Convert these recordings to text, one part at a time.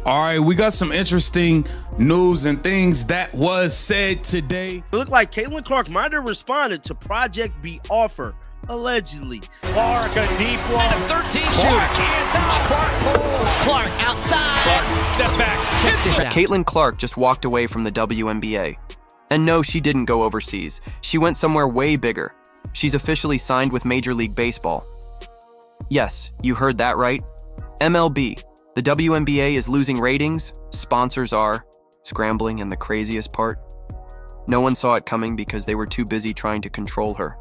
All right, we got some interesting news and things that was said today. It looked like Caitlin Clark might have responded to Project B offer, allegedly. Clark, a deep one. And a 13 shooter. Can't touch. Clark pulls. Clark outside. Clark, step back. Check this out. Caitlin Clark just walked away from the WNBA. And no, she didn't go overseas. She went somewhere way bigger. She's officially signed with Major League Baseball. Yes, you heard that right. MLB. The WNBA is losing ratings, sponsors are scrambling, and the craziest part, no one saw it coming because they were too busy trying to control her.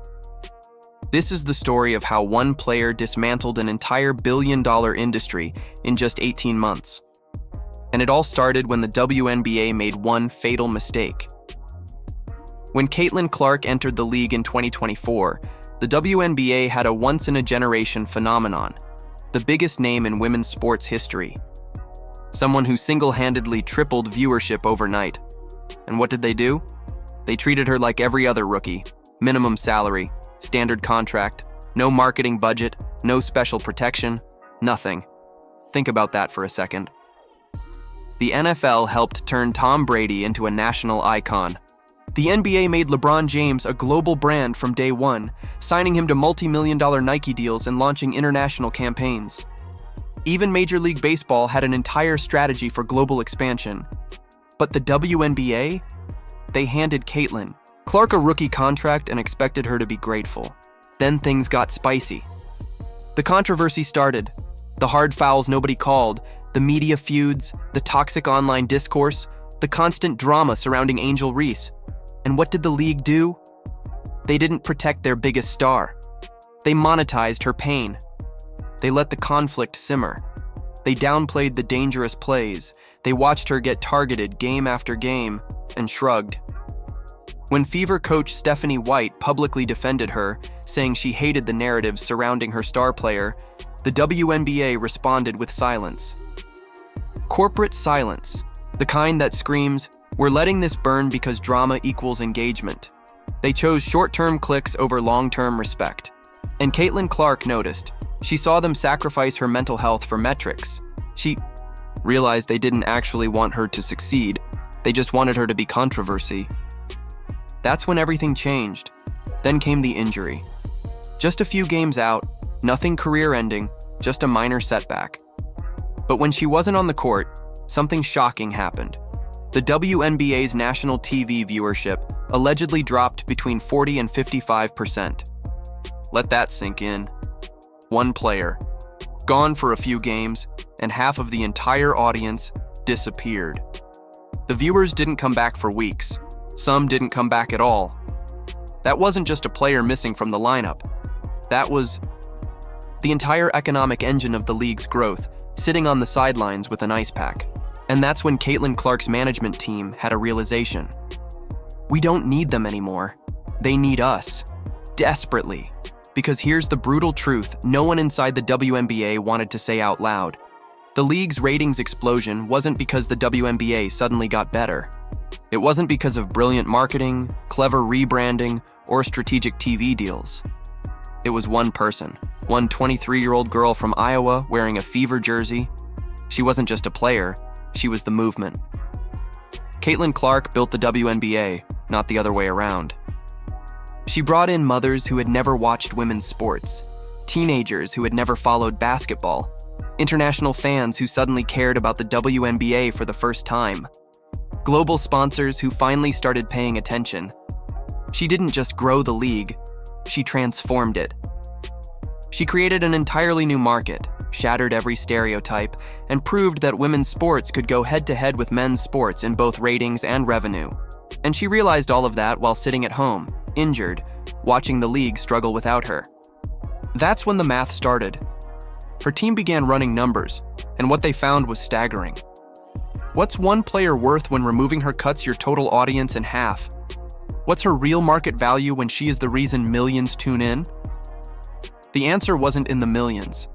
This is the story of how one player dismantled an entire billion-dollar industry in just 18 months. And it all started when the WNBA made one fatal mistake. When Caitlin Clark entered the league in 2024, the WNBA had a once-in-a-generation phenomenon, the biggest name in women's sports history. Someone who single-handedly tripled viewership overnight. And what did they do? They treated her like every other rookie. Minimum salary, standard contract, no marketing budget, no special protection, nothing. Think about that for a second. The NFL helped turn Tom Brady into a national icon. The NBA made LeBron James a global brand from day one, signing him to multi-million-dollar Nike deals and launching international campaigns. Even Major League Baseball had an entire strategy for global expansion. But the WNBA? They handed Caitlin Clark a rookie contract and expected her to be grateful. Then things got spicy. The controversy started. The hard fouls nobody called, the media feuds, the toxic online discourse, the constant drama surrounding Angel Reese. And what did the league do? They didn't protect their biggest star. They monetized her pain. They let the conflict simmer. They downplayed the dangerous plays. They watched her get targeted game after game and shrugged. When Fever coach Stephanie White publicly defended her, saying she hated the narratives surrounding her star player, the WNBA responded with silence. Corporate silence, the kind that screams, "We're letting this burn because drama equals engagement." They chose short-term clicks over long-term respect. And Caitlin Clark noticed. She saw them sacrifice her mental health for metrics. She realized they didn't actually want her to succeed. They just wanted her to be controversy. That's when everything changed. Then came the injury. Just a few games out, nothing career-ending, just a minor setback. But when she wasn't on the court, something shocking happened. The WNBA's national TV viewership allegedly dropped between 40 and 55%. Let that sink in. One player, gone for a few games, and half of the entire audience disappeared. The viewers didn't come back for weeks. Some didn't come back at all. That wasn't just a player missing from the lineup. That was the entire economic engine of the league's growth, sitting on the sidelines with an ice pack. And that's when Caitlin Clark's management team had a realization. We don't need them anymore. They need us. Desperately. Because here's the brutal truth no one inside the WNBA wanted to say out loud. The league's ratings explosion wasn't because the WNBA suddenly got better. It wasn't because of brilliant marketing, clever rebranding, or strategic TV deals. It was one person, one 23-year-old girl from Iowa wearing a Fever jersey. She wasn't just a player. She was the movement. Caitlin Clark built the WNBA, not the other way around. She brought in mothers who had never watched women's sports, teenagers who had never followed basketball, international fans who suddenly cared about the WNBA for the first time, global sponsors who finally started paying attention. She didn't just grow the league, she transformed it. She created an entirely new market, shattered every stereotype, and proved that women's sports could go head-to-head with men's sports in both ratings and revenue. And she realized all of that while sitting at home, injured, watching the league struggle without her. That's when the math started. Her team began running numbers, and what they found was staggering. What's one player worth when removing her cuts your total audience in half? What's her real market value when she is the reason millions tune in? The answer wasn't in the millions.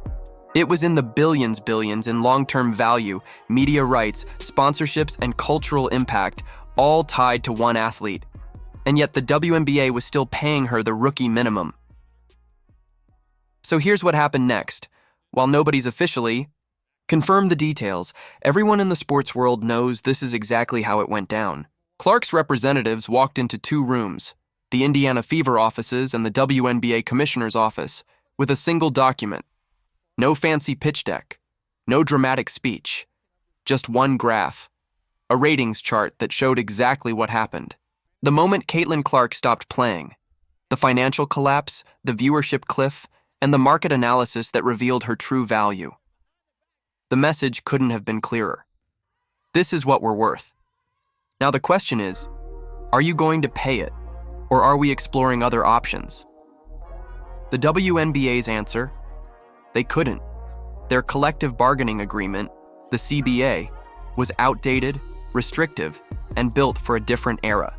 It was in the billions in long-term value, media rights, sponsorships, and cultural impact, all tied to one athlete. And yet the WNBA was still paying her the rookie minimum. So here's what happened next. While nobody's officially, Confirm the details. Everyone in the sports world knows this is exactly how it went down. Clark's representatives walked into two rooms, the Indiana Fever offices and the WNBA commissioner's office, with a single document. No fancy pitch deck, no dramatic speech, just one graph, a ratings chart that showed exactly what happened. The moment Caitlin Clark stopped playing, the financial collapse, the viewership cliff, and the market analysis that revealed her true value. The message couldn't have been clearer. This is what we're worth. Now the question is, are you going to pay it, or are we exploring other options? The WNBA's answer? They couldn't. Their collective bargaining agreement, the CBA, was outdated, restrictive, and built for a different era.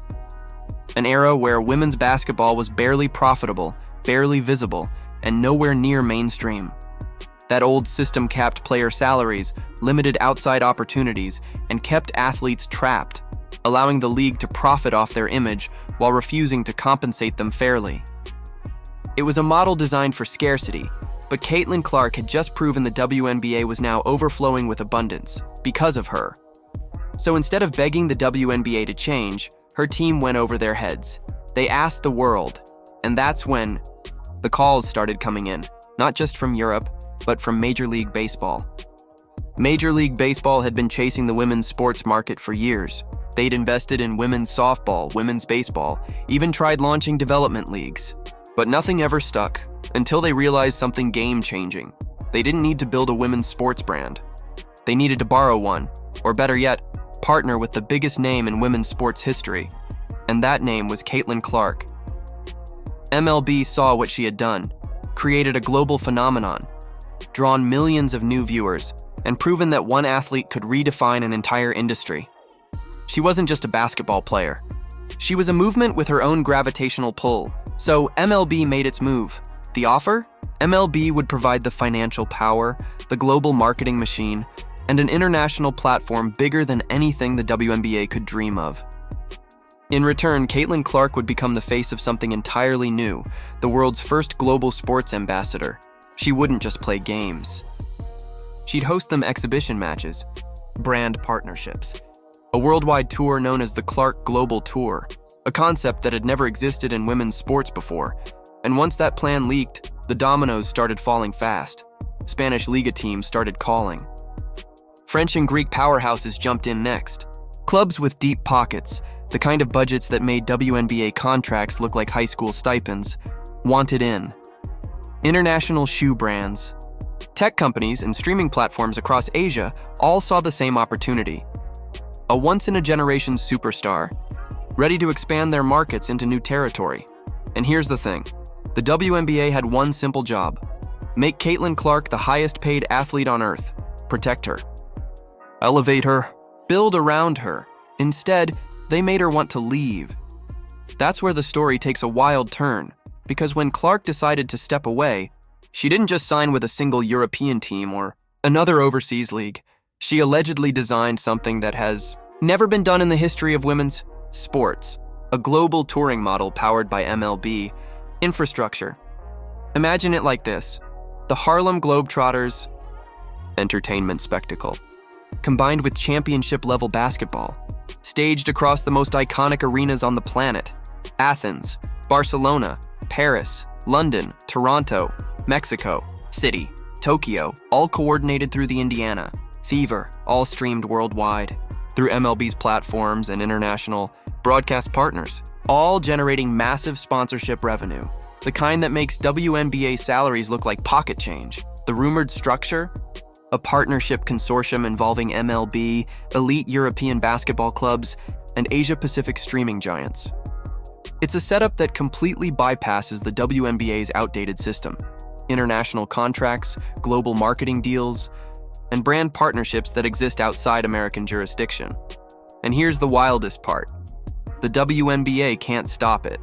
An era where women's basketball was barely profitable, barely visible, and nowhere near mainstream. That old system capped player salaries, limited outside opportunities, and kept athletes trapped, allowing the league to profit off their image while refusing to compensate them fairly. It was a model designed for scarcity, but Caitlin Clark had just proven the WNBA was now overflowing with abundance because of her. So instead of begging the WNBA to change, her team went over their heads. They asked the world, and that's when the calls started coming in, not just from Europe, but from Major League Baseball. Major League Baseball had been chasing the women's sports market for years. They'd invested in women's softball, women's baseball, even tried launching development leagues. But nothing ever stuck, until they realized something game-changing. They didn't need to build a women's sports brand. They needed to borrow one, or better yet, partner with the biggest name in women's sports history. And that name was Caitlin Clark. MLB saw what she had done, created a global phenomenon, drawn millions of new viewers, and proven that one athlete could redefine an entire industry. She wasn't just a basketball player. She was a movement with her own gravitational pull. So MLB made its move. The offer? MLB would provide the financial power, the global marketing machine, and an international platform bigger than anything the WNBA could dream of. In return, Caitlin Clark would become the face of something entirely new, the world's first global sports ambassador. She wouldn't just play games. She'd host them exhibition matches, brand partnerships, a worldwide tour known as the Clark Global Tour, a concept that had never existed in women's sports before. And once that plan leaked, the dominoes started falling fast. Spanish Liga teams started calling. French and Greek powerhouses jumped in next. Clubs with deep pockets, the kind of budgets that made WNBA contracts look like high school stipends, wanted in. International shoe brands, tech companies, and streaming platforms across Asia all saw the same opportunity. A once-in-a-generation superstar, ready to expand their markets into new territory. And here's the thing. The WNBA had one simple job. Make Caitlin Clark the highest-paid athlete on earth. Protect her. Elevate her. Build around her. Instead, they made her want to leave. That's where the story takes a wild turn, because when Clark decided to step away, she didn't just sign with a single European team or another overseas league. She allegedly designed something that has never been done in the history of women's sports, a global touring model powered by MLB infrastructure. Imagine it like this: the Harlem Globetrotters entertainment spectacle, combined with championship-level basketball, staged across the most iconic arenas on the planet: Athens, Barcelona, Paris, London, Toronto, Mexico City, Tokyo, all coordinated through the Indiana Fever, all streamed worldwide through MLB's platforms and international broadcast partners, all generating massive sponsorship revenue, the kind that makes WNBA salaries look like pocket change. The rumored structure? A partnership consortium involving MLB, elite European basketball clubs, and Asia-Pacific streaming giants. It's a setup that completely bypasses the WNBA's outdated system. International contracts, global marketing deals, and brand partnerships that exist outside American jurisdiction. And here's the wildest part. The WNBA can't stop it.